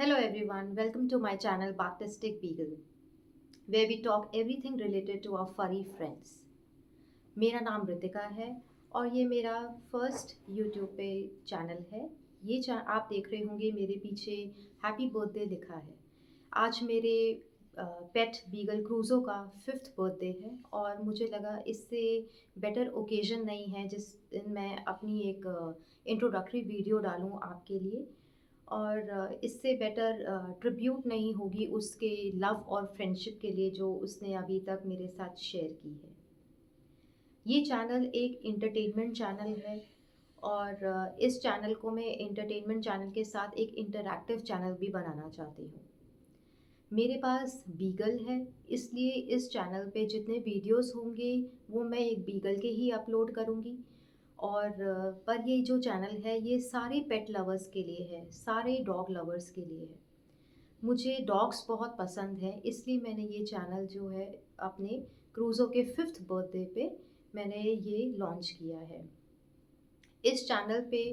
Hello everyone, welcome to my channel Baptistic Beagle, where we talk everything related to our furry friends. मेरा नाम रितिका है और ये मेरा फर्स्ट यूट्यूब पे चैनल है। आप देख रहे होंगे मेरे पीछे हैप्पी बर्थडे लिखा है। आज मेरे पेट बीगल क्रूज़ो का 5th बर्थडे है और मुझे लगा इससे बेटर ओकेजन नहीं है जिस दिन मैं अपनी एक इंट्रोडक्टरी वीडियो डालूँ आपके लिए और इससे बेटर ट्रिब्यूट नहीं होगी उसके लव और फ्रेंडशिप के लिए जो उसने अभी तक मेरे साथ शेयर की है। ये चैनल एक एंटरटेनमेंट चैनल है और इस चैनल को मैं एंटरटेनमेंट चैनल के साथ एक इंटरैक्टिव चैनल भी बनाना चाहती हूँ। मेरे पास बीगल है, इसलिए इस चैनल पे जितने वीडियोस होंगे वो मैं एक बीगल के ही अपलोड करूँगी और पर ये जो चैनल है ये सारे पेट लवर्स के लिए है, सारे डॉग लवर्स के लिए है। मुझे डॉग्स बहुत पसंद हैं, इसलिए मैंने ये चैनल जो है अपने क्रूज़ो के 5th बर्थडे पे मैंने ये लॉन्च किया है। इस चैनल पे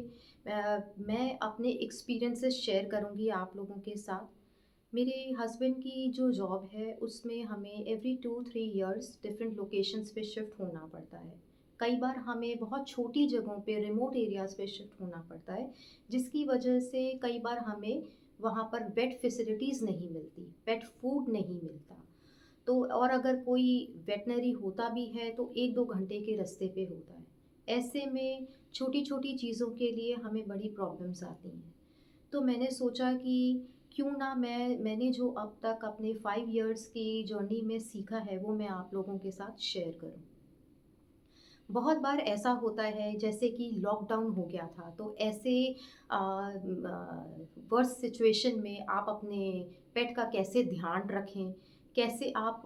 मैं अपने एक्सपीरियंसेस शेयर करूँगी आप लोगों के साथ। मेरे हस्बैंड की जो जॉब है उसमें हमें एवरी 2-3 इयर्स डिफरेंट लोकेशंस पे शिफ्ट होना पड़ता है। कई बार हमें बहुत छोटी जगहों पे रिमोट एरियाज़ पे शिफ्ट होना पड़ता है, जिसकी वजह से कई बार हमें वहाँ पर वेट फैसिलिटीज़ नहीं मिलती, पेट फूड नहीं मिलता। तो और अगर कोई वेटनरी होता भी है तो 1-2 घंटे के रास्ते पे होता है। ऐसे में छोटी-छोटी चीज़ों के लिए हमें बड़ी प्रॉब्लम्स आती हैं। तो मैंने सोचा कि क्यों ना मैंने जो अब तक अपने 5 इयर्स की जर्नी में सीखा है वो मैं आप लोगों के साथ शेयर करूँ। बहुत बार ऐसा होता है जैसे कि लॉकडाउन हो गया था तो ऐसे वर्स्ट सिचुएशन में आप अपने पेट का कैसे ध्यान रखें, कैसे आप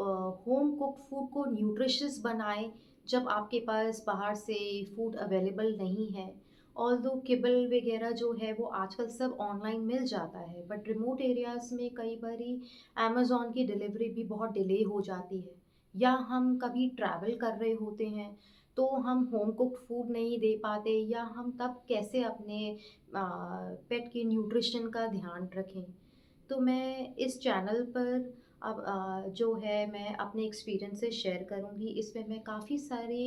होम कुक फूड को न्यूट्रिशियस बनाएं जब आपके पास बाहर से फूड अवेलेबल नहीं है। ऑल्दो किबल वगैरह जो है वो आजकल सब ऑनलाइन मिल जाता है, बट रिमोट एरियाज़ में कई बारी अमेज़न की डिलीवरी भी बहुत डिले हो जाती है या हम कभी ट्रैवल कर रहे होते हैं तो हम होम कुक्ड फूड नहीं दे पाते या हम तब कैसे अपने पेट के न्यूट्रिशन का ध्यान रखें। तो मैं इस चैनल पर अब जो है मैं अपने एक्सपीरियंसेस शेयर करूँगी। इसमें मैं काफ़ी सारी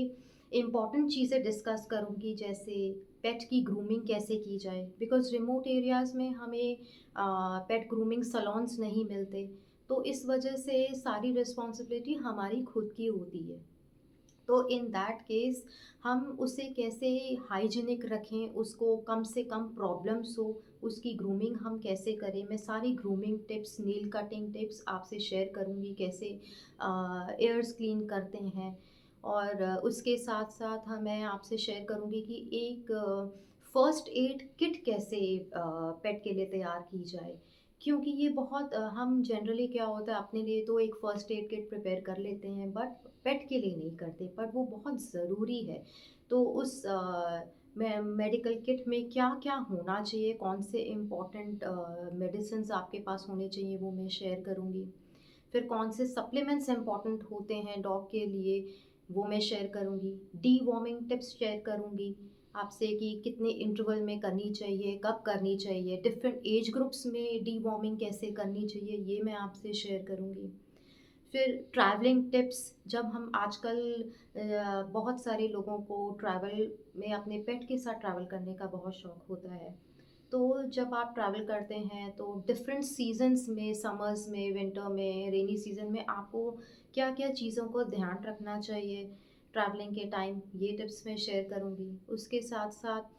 इम्पॉर्टेंट चीज़ें डिस्कस करूँगी जैसे पेट की ग्रूमिंग कैसे की जाए बिकॉज़ रिमोट एरियाज़ में हमें पेट ग्रूमिंग सैलून्स नहीं मिलते। तो इस वजह से सारी रिस्पॉन्सिबिलिटी हमारी खुद की होती है। तो इन दैट केस हम उसे कैसे हाइजीनिक रखें, उसको कम से कम प्रॉब्लम्स हो, उसकी ग्रूमिंग हम कैसे करें, मैं सारी grooming tips, nail cutting tips आपसे शेयर करूँगी, कैसे एयर्स क्लीन करते हैं और उसके साथ साथ मैं आपसे शेयर करूँगी कि एक फर्स्ट एड किट कैसे पेट के लिए तैयार की जाए। क्योंकि ये बहुत हम जनरली क्या होता है अपने लिए तो एक फर्स्ट एड किट प्रिपेयर कर लेते हैं बट पेट के लिए नहीं करते, पर वो बहुत ज़रूरी है। तो उस मेडिकल किट में क्या-क्या होना चाहिए, कौन से इम्पोर्टेंट मेडिसिन्स आपके पास होने चाहिए वो मैं शेयर करूँगी। फिर कौन से सप्लीमेंट्स इम्पोर्टेंट होते हैं डॉग के लिए वो मैं शेयर करूँगी। डीवॉर्मिंग टिप्स शेयर करूँगी आपसे कि कितने इंटरवल में करनी चाहिए, कब करनी चाहिए, डिफरेंट एज ग्रुप्स में डीवॉर्मिंग कैसे करनी चाहिए ये मैं आपसे शेयर करूँगी। फिर ट्रैवलिंग टिप्स जब हम आजकल बहुत सारे लोगों को ट्रैवल में अपने पेट के साथ ट्रैवल करने का बहुत शौक होता है। तो जब आप ट्रैवल करते हैं तो डिफरेंट सीज़न्स में समर्स में, विंटर में, रेनी सीज़न में आपको क्या-क्या चीज़ों को ध्यान रखना चाहिए ट्रैवलिंग के टाइम, ये टिप्स मैं शेयर करूँगी। उसके साथ-साथ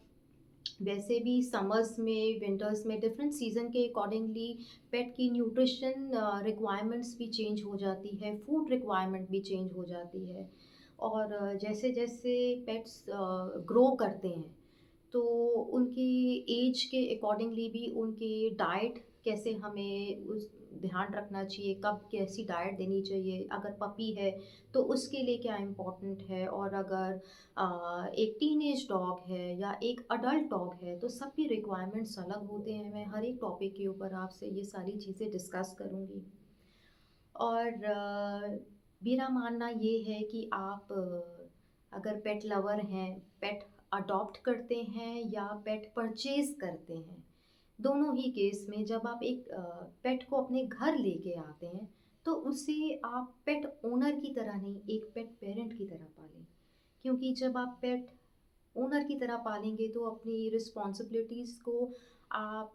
वैसे भी समर्स में, विंटर्स में डिफरेंट सीज़न के अकॉर्डिंगली पेट की न्यूट्रिशन रिक्वायरमेंट्स भी चेंज हो जाती है, फूड रिक्वायरमेंट भी चेंज हो जाती है। और जैसे-जैसे पेट्स ग्रो करते हैं तो उनकी एज के अकॉर्डिंगली भी उनकी डाइट कैसे हमें उस ध्यान रखना चाहिए, कब कैसी डाइट देनी चाहिए, अगर पपी है तो उसके लिए क्या इम्पोर्टेंट है और अगर एक टीनेज डॉग है या एक अडल्ट डॉग है तो सबकी रिक्वायरमेंट्स अलग होते हैं। मैं हर एक टॉपिक के ऊपर आपसे ये सारी चीज़ें डिस्कस करूँगी और मेरा मानना ये है कि आप अगर पेट लवर हैं, पेट अडॉप्ट करते हैं या पेट परचेज़ करते हैं, दोनों ही केस में जब आप एक पेट को अपने घर लेके आते हैं, तो उसे आप पेट ओनर की तरह नहीं, एक पेट पेरेंट की तरह पालें। क्योंकि जब आप पेट ओनर की तरह पालेंगे तो अपनी रिस्पॉन्सिबिलिटीज़ को आप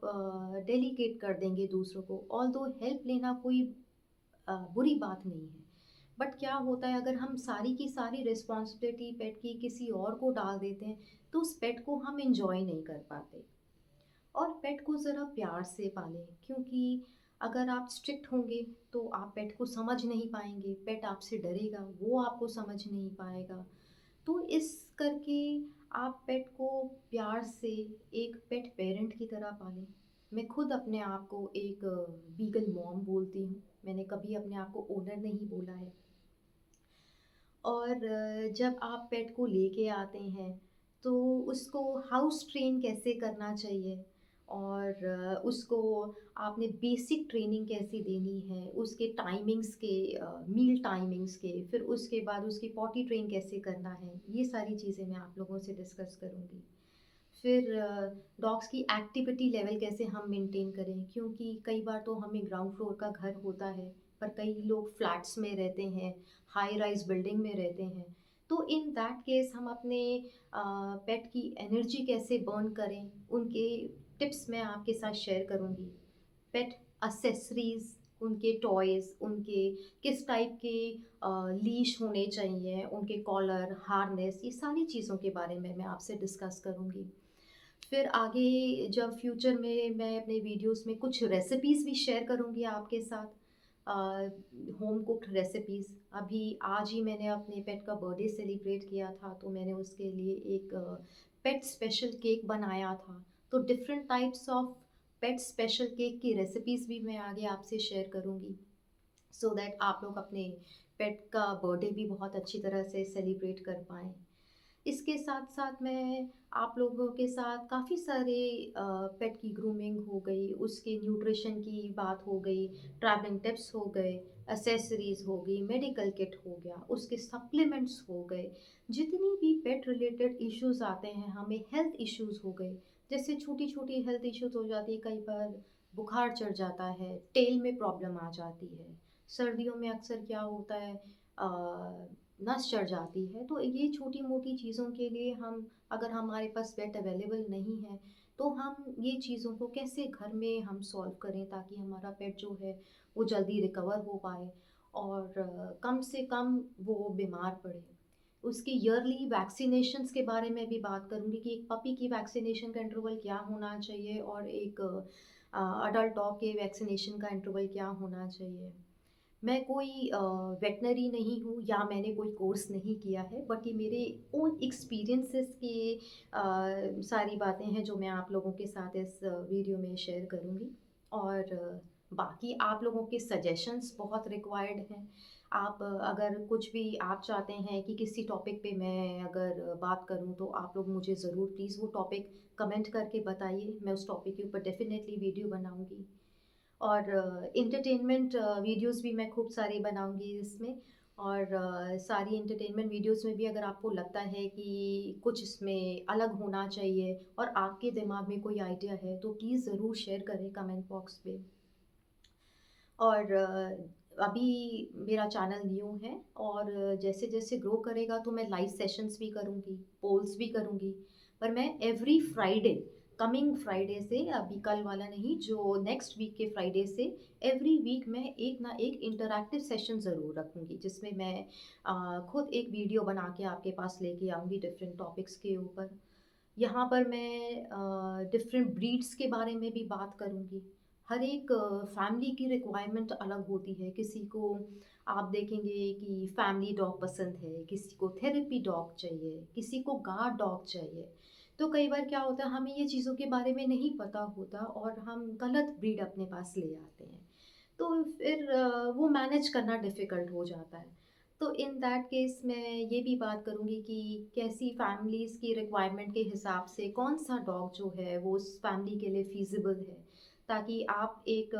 डेलीकेट कर देंगे दूसरों को। ऑल्दो हेल्प लेना कोई बुरी बात नहीं है। बट क्या होता है अगर हम सारी की सारी रिस्पॉन्सिबिलिटी पेट की किसी और को डाल देते हैं, तो उस पेट को हम एंजॉय नहीं कर पाते। और पेट को ज़रा प्यार से पालें, क्योंकि अगर आप स्ट्रिक्ट होंगे तो आप पेट को समझ नहीं पाएंगे, पेट आपसे डरेगा, वो आपको समझ नहीं पाएगा। तो इस करके आप पेट को प्यार से एक पेट पेरेंट की तरह पालें। मैं खुद अपने आप को एक वीगन मॉम बोलती हूँ। मैंने कभी अपने आप को ओनर नहीं बोला है। और जब आप पेट को लेके आते हैं तो उसको हाउस ट्रेन कैसे करना चाहिए, और उसको आपने बेसिक ट्रेनिंग कैसे देनी है, उसके टाइमिंग्स के, मील टाइमिंग्स के, फिर उसके बाद उसकी पॉटी ट्रेन कैसे करना है, ये सारी चीज़ें मैं आप लोगों से डिस्कस करूँगी। फिर डॉग्स की एक्टिविटी लेवल कैसे हम मेंटेन करें, क्योंकि कई बार तो हमें ग्राउंड फ्लोर का घर होता है, पर कई लोग फ्लैट्स में रहते हैं, हाई राइज बिल्डिंग में रहते हैं। तो इन दैट केस हम अपने पेट की एनर्जी कैसे बर्न करें, उनके टिप्स मैं आपके साथ शेयर करूँगी। पेट असेसरीज, उनके टॉयज़, उनके किस टाइप के लीश होने चाहिए, उनके कॉलर, हार्नेस, ये सारी चीज़ों के बारे में मैं आपसे डिस्कस करूँगी। फिर आगे जब फ्यूचर में मैं अपने वीडियोस में कुछ रेसिपीज़ भी शेयर करूँगी आपके साथ, होम कुक्ड रेसिपीज़। अभी आज ही मैंने अपने पेट का बर्थडे सेलिब्रेट किया था, तो मैंने उसके लिए एक पेट स्पेशल केक बनाया था। तो different types of pet special cake की रेसिपीज़ भी मैं आगे आपसे शेयर करूँगी, सो दैट आप लोग अपने पेट का बर्थडे भी बहुत अच्छी तरह से सेलिब्रेट कर पाएँ। इसके साथ-साथ मैं आप लोगों के साथ काफ़ी सारे पेट की ग्रूमिंग हो गई, उसके न्यूट्रिशन की बात हो गई, ट्रैवलिंग टिप्स हो गए, एक्सेसरीज़ हो गई, मेडिकल किट हो गया, उसके सप्लीमेंट्स हो गए। जितनी भी पेट रिलेटेड इश्यूज़ आते हैं, हमें हेल्थ इश्यूज़ हो गए, जैसे छोटी-छोटी हेल्थ इश्यूज़ हो जाती है, कई बार बुखार चढ़ जाता है, टेल में प्रॉब्लम आ जाती है। सर्दियों में अक्सर क्या होता है, अ, नस चढ़ जाती है। तो ये छोटी-मोटी चीज़ों के लिए हम, अगर हमारे पास बेड अवेलेबल नहीं है, तो हम ये चीज़ों को कैसे घर में हम सॉल्व करें ताकि हमारा पेट जो है वो जल्दी रिकवर हो पाए और कम से कम वो बीमार पड़े। उसकी ईयरली वैक्सीनेशंस के बारे में भी बात करूँगी कि एक पपी की वैक्सीनेशन का इंटरवल क्या होना चाहिए और एक अडल्ट डॉग के वैक्सीनेशन का इंटरवल क्या होना चाहिए। मैं कोई वेटनरी नहीं हूँ या मैंने कोई कोर्स नहीं किया है, बट ये मेरे ओन एक्सपीरियंसेस की सारी बातें हैं जो मैं आप लोगों के साथ इस वीडियो में शेयर करूँगी। और बाकी आप लोगों के सजेशंस बहुत रिक्वायर्ड हैं। आप अगर कुछ भी आप चाहते हैं कि किसी टॉपिक पे मैं अगर बात करूँ, तो आप लोग मुझे ज़रूर प्लीज़ वो टॉपिक कमेंट करके बताइए, मैं उस टॉपिक के ऊपर डेफ़िनेटली वीडियो बनाऊँगी। और एंटरटेनमेंट वीडियोस भी मैं खूब सारी बनाऊँगी इसमें। और सारी एंटरटेनमेंट वीडियोस में भी अगर आपको लगता है कि कुछ इसमें अलग होना चाहिए और आपके दिमाग में कोई आइडिया है, तो प्लीज़ ज़रूर शेयर करें कमेंट बॉक्स पे। और अभी मेरा चैनल न्यू है, और जैसे-जैसे ग्रो करेगा तो मैं लाइव सेशंस भी करूँगी, पोल्स भी करूँगी। पर मैं एवरी फ्राइडे, कमिंग फ्राइडे से, अभी कल वाला नहीं, जो नेक्स्ट वीक के फ्राइडे से, एवरी वीक मैं एक ना एक इंटरैक्टिव सेशन ज़रूर रखूँगी, जिसमें मैं खुद एक वीडियो बना के आपके पास लेके आऊँगी डिफरेंट टॉपिक्स के ऊपर। यहाँ पर मैं डिफरेंट ब्रीड्स के बारे में भी बात करूँगी। हर एक फैमिली की रिक्वायरमेंट अलग होती है। किसी को आप देखेंगे कि फैमिली डॉग पसंद है, किसी को थेरेपी डॉग चाहिए, किसी को गार्ड डॉग चाहिए। तो कई बार क्या होता है, हमें ये चीज़ों के बारे में नहीं पता होता और हम गलत ब्रीड अपने पास ले आते हैं। तो फिर वो मैनेज करना डिफ़िकल्ट हो जाता है। तो इन दैट केस मैं ये भी बात करूँगी कि कैसी फैमिलीज़ की रिक्वायरमेंट के हिसाब से कौन-सा डॉग जो है वो उस फैमिली के लिए फ़ीज़िबल है। ताकि आप एक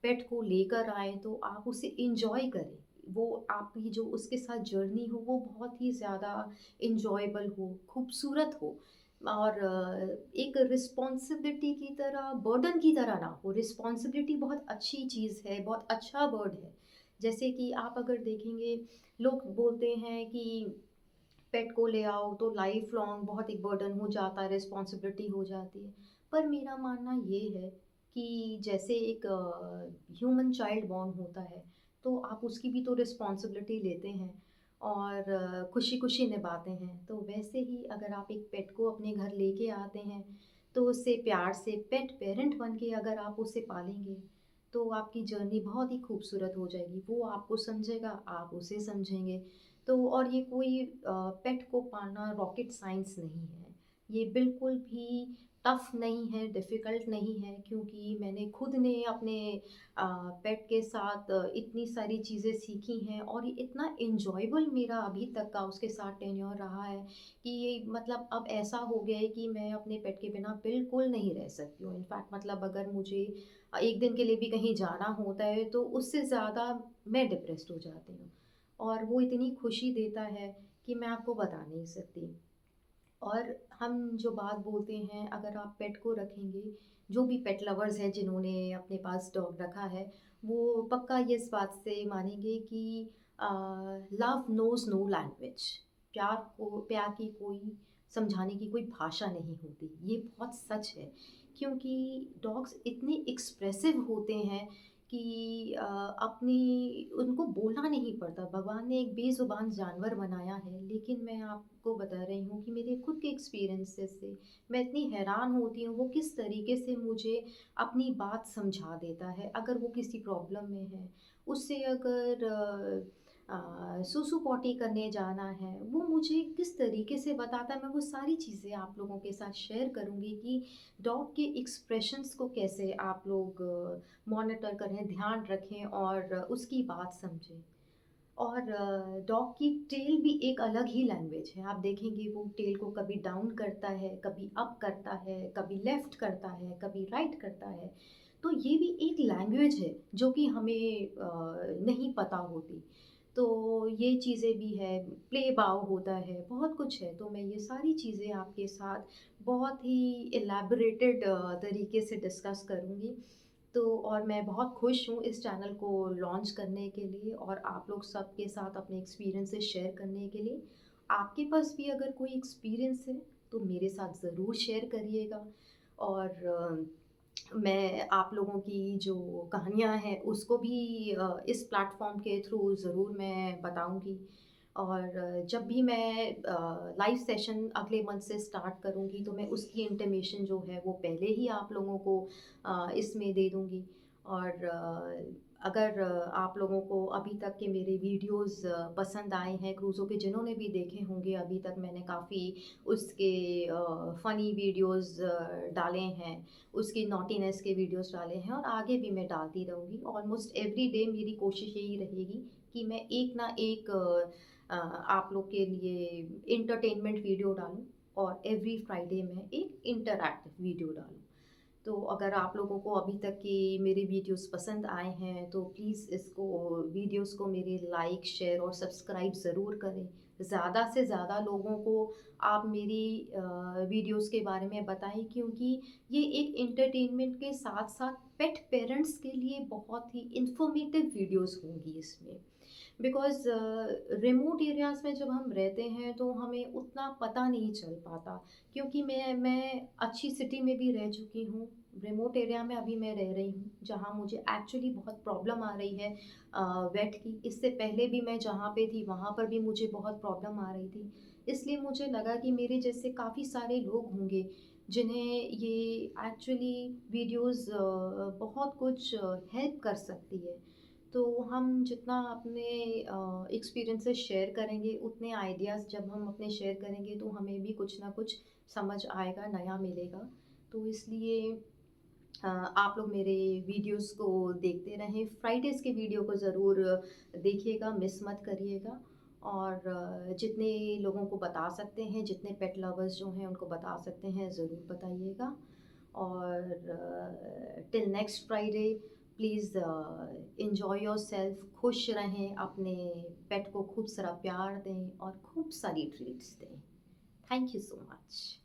पेट को लेकर आएँ तो आप उसे एन्जॉय करें। वो आपकी जो उसके साथ जर्नी हो वो बहुत ही ज़्यादा एन्जॉयबल हो, खूबसूरत हो। और एक रिस्पॉन्सिबिलिटी की तरह, बर्डन की तरह ना हो। रिस्पॉन्सिबिलिटी बहुत अच्छी चीज़ है, बहुत अच्छा वर्ड है। जैसे कि आप अगर देखेंगे, लोग बोलते हैं कि पेट को ले आओ तो लाइफ लॉन्ग बहुत एक बर्डन हो जाता है, रिस्पॉन्सिबिलिटी हो जाती है। पर मेरा मानना ये है कि जैसे एक ह्यूमन चाइल्ड बॉर्न होता है, तो आप उसकी भी तो रिस्पॉन्सिबिलिटी लेते हैं और खुशी-खुशी निभाते हैं। तो वैसे ही अगर आप एक पेट को अपने घर लेके आते हैं, तो उससे प्यार से पेट पेरेंट बन के अगर आप उसे पालेंगे, तो आपकी जर्नी बहुत ही खूबसूरत हो जाएगी। वो आपको समझेगा, आप उसे समझेंगे। तो और ये कोई पेट को पालना रॉकेट साइंस नहीं है। ये बिल्कुल भी टफ़ नहीं है, डिफ़िकल्ट नहीं है, क्योंकि मैंने खुद ने अपने पेट के साथ इतनी सारी चीज़ें सीखी हैं और ये इतना एन्जॉयबल मेरा अभी तक का उसके साथ टेन्योर रहा है कि ये मतलब अब ऐसा हो गया है कि मैं अपने पेट के बिना बिल्कुल नहीं रह सकती हूँ। इनफैक्ट मतलब अगर मुझे 1 दिन के लिए भी कहीं जाना होता है, तो उससे ज़्यादा मैं डिप्रेस्ड हो जाती हूँ। और वो इतनी खुशी देता है कि मैं आपको बता नहीं सकती। और हम जो बात बोलते हैं, अगर आप पेट को रखेंगे, जो भी पेट लवर्स हैं जिन्होंने अपने पास डॉग रखा है, वो पक्का ये इस बात से मानेंगे कि लव नोज़ नो लैंग्वेज। प्यार की कोई समझाने की कोई भाषा नहीं होती। ये बहुत सच है, क्योंकि डॉग्स इतने एक्सप्रेसिव होते हैं कि अपनी उनको बोलना नहीं पड़ता। भगवान ने एक बेज़ुबान जानवर बनाया है, लेकिन मैं आपको बता रही हूँ कि मेरे खुद के एक्सपीरियंसेस से मैं इतनी हैरान होती हूँ, वो किस तरीके से मुझे अपनी बात समझा देता है। अगर वो किसी प्रॉब्लम में है, उससे अगर सूसू पॉटी करने जाना है, वो मुझे किस तरीके से बताता है। मैं वो सारी चीज़ें आप लोगों के साथ शेयर करूँगी कि डॉग के एक्सप्रेशंस को कैसे आप लोग मॉनिटर करें, ध्यान रखें और उसकी बात समझें। और डॉग की टेल भी एक अलग ही लैंग्वेज है। आप देखेंगे वो टेल को कभी डाउन करता है, कभी अप करता है, कभी लेफ्ट करता है, कभी राइट करता है। तो ये भी एक लैंग्वेज है जो कि हमें नहीं पता होती। तो ये चीज़ें भी है, प्ले बाव होता है, बहुत कुछ है। तो मैं ये सारी चीज़ें आपके साथ बहुत ही इलैबोरेटेड तरीके से डिस्कस करूँगी। तो और मैं बहुत खुश हूँ इस चैनल को लॉन्च करने के लिए और आप लोग सबके साथ अपने एक्सपीरियंसेस शेयर करने के लिए। आपके पास भी अगर कोई एक्सपीरियंस है, तो मेरे साथ ज़रूर शेयर करिएगा। और मैं आप लोगों की जो कहानियाँ हैं उसको भी इस प्लेटफ़ॉर्म के थ्रू ज़रूर मैं बताऊँगी। और जब भी मैं लाइव सेशन अगले मंथ से स्टार्ट करूँगी, तो मैं उसकी इंटिमेशन जो है वो पहले ही आप लोगों को इसमें दे दूँगी। और अगर आप लोगों को अभी तक के मेरे वीडियोज़ पसंद आए हैं, क्रूज़ो के जिन्होंने भी देखे होंगे, अभी तक मैंने काफ़ी उसके फ़नी वीडियोज़ डाले हैं, उसकी नॉटीनेस के वीडियोज़ डाले हैं और आगे भी मैं डालती रहूँगी। ऑलमोस्ट एवरी डे मेरी कोशिश यही रहेगी कि मैं एक ना एक आप लोग के लिए एंटरटेनमेंट वीडियो डालूँ और एवरी फ्राइडे मैं एक इंटरैक्टिव वीडियो डालूँ। तो अगर आप लोगों को अभी तक के मेरे वीडियोस पसंद आए हैं, तो प्लीज़ इसको वीडियोस को मेरे लाइक, शेयर और सब्सक्राइब ज़रूर करें। ज़्यादा से ज़्यादा लोगों को आप मेरी वीडियोस के बारे में बताएँ, क्योंकि ये एक एंटरटेनमेंट के साथ-साथ पेट पेरेंट्स के लिए बहुत ही इन्फॉर्मेटिव वीडियोस होंगी इसमें। बिकॉज़ रिमोट एरियाज़ में जब हम रहते हैं, तो हमें उतना पता नहीं चल पाता, क्योंकि मैं अच्छी सिटी में भी रह चुकी हूँ, रिमोट एरिया में अभी मैं रह रही हूँ, जहाँ मुझे एक्चुअली बहुत प्रॉब्लम आ रही है वेट की। इससे पहले भी मैं जहाँ पे थी, वहाँ पर भी मुझे बहुत प्रॉब्लम आ रही थी। इसलिए मुझे लगा कि मेरे जैसे काफ़ी सारे लोग होंगे, जिन्हें ये एक्चुअली वीडियोज़ बहुत कुछ हेल्प कर सकती है। तो हम जितना अपने एक्सपीरियंसेस शेयर करेंगे, उतने आइडियाज़ जब हम अपने शेयर करेंगे, तो हमें भी कुछ ना कुछ समझ आएगा, नया मिलेगा। तो इसलिए आप लोग मेरे वीडियोस को देखते रहें। फ्राइडेज़ के वीडियो को ज़रूर देखिएगा, मिस मत करिएगा। और जितने लोगों को बता सकते हैं, जितने पेट लवर्स जो हैं उनको बता सकते हैं, ज़रूर बताइएगा। और till next Friday, please enjoy yourself, खुश रहें, अपने पेट को खूब सारा प्यार दें और खूब सारी ट्रीट्स दें। Thank you so much.